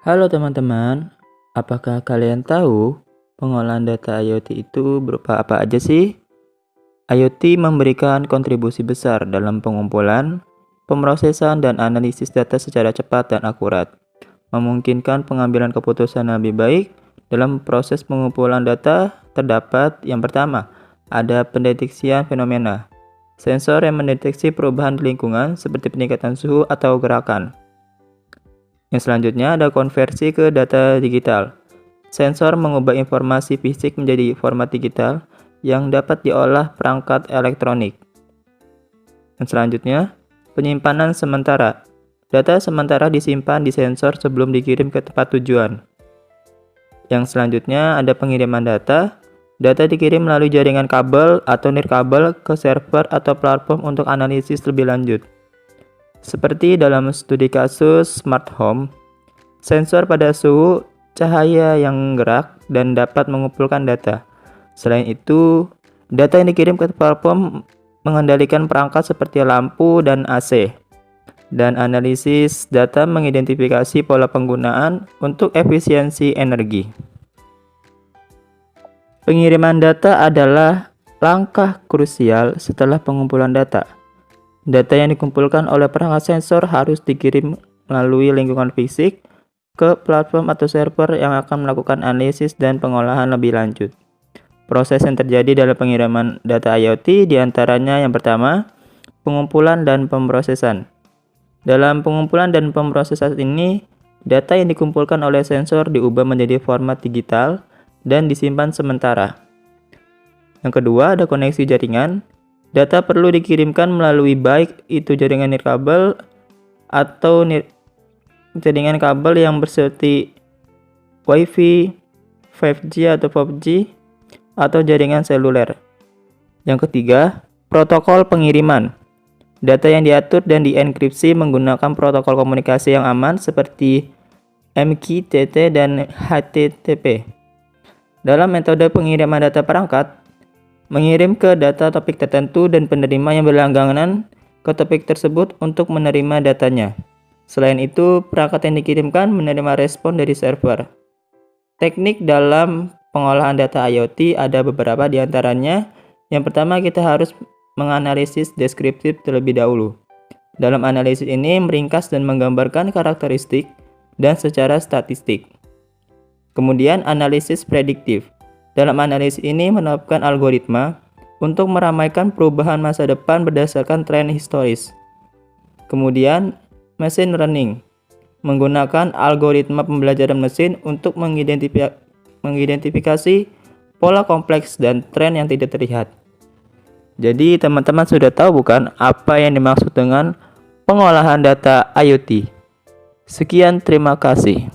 Halo teman-teman, apakah kalian tahu pengolahan data IoT itu berupa apa aja sih? IoT memberikan kontribusi besar dalam pengumpulan, pemrosesan, dan analisis data secara cepat dan akurat, memungkinkan pengambilan keputusan yang lebih baik dalam proses pengumpulan data. Terdapat yang pertama, ada pendeteksian fenomena. Sensor yang mendeteksi perubahan di lingkungan seperti peningkatan suhu atau gerakan. Yang selanjutnya ada konversi ke data digital. Sensor mengubah informasi fisik menjadi format digital yang dapat diolah perangkat elektronik. Yang selanjutnya, penyimpanan sementara. Data sementara disimpan di sensor sebelum dikirim ke tempat tujuan. Yang selanjutnya ada pengiriman data. Data dikirim melalui jaringan kabel atau nirkabel ke server atau platform untuk analisis lebih lanjut. Seperti dalam studi kasus smart home, sensor pada suhu, cahaya yang gerak, dan dapat mengumpulkan data. Selain itu, data yang dikirim ke platform mengendalikan perangkat seperti lampu dan AC. Dan analisis data mengidentifikasi pola penggunaan untuk efisiensi energi. Pengiriman data adalah langkah krusial setelah pengumpulan data. Data yang dikumpulkan oleh perangkat sensor harus dikirim melalui lingkungan fisik ke platform atau server yang akan melakukan analisis dan pengolahan lebih lanjut. Proses yang terjadi dalam pengiriman data IoT diantaranya yang pertama, pengumpulan dan pemrosesan. Dalam pengumpulan dan pemrosesan ini, data yang dikumpulkan oleh sensor diubah menjadi format digital dan disimpan sementara. Yang kedua, ada koneksi jaringan. Data perlu dikirimkan melalui baik itu jaringan nirkabel atau jaringan kabel yang seperti Wi-Fi, 5G atau 4G, atau jaringan seluler. Yang ketiga, protokol pengiriman. Data yang diatur dan dienkripsi menggunakan protokol komunikasi yang aman seperti MQTT dan HTTP. Dalam metode pengiriman data perangkat, mengirim ke data topik tertentu dan penerima yang berlangganan ke topik tersebut untuk menerima datanya. Selain itu, perangkat yang dikirimkan menerima respon dari server. Teknik dalam pengolahan data IoT ada beberapa di antaranya. Yang pertama, kita harus menganalisis deskriptif terlebih dahulu. Dalam analisis ini meringkas dan menggambarkan karakteristik dan secara statistik. Kemudian analisis prediktif. Dalam analisis ini menerapkan algoritma untuk meramaikan perubahan masa depan berdasarkan tren historis. Kemudian machine learning. Menggunakan algoritma pembelajaran mesin untuk mengidentifikasi pola kompleks dan tren yang tidak terlihat. Jadi teman-teman sudah tahu bukan apa yang dimaksud dengan pengolahan data IoT? Sekian, terima kasih.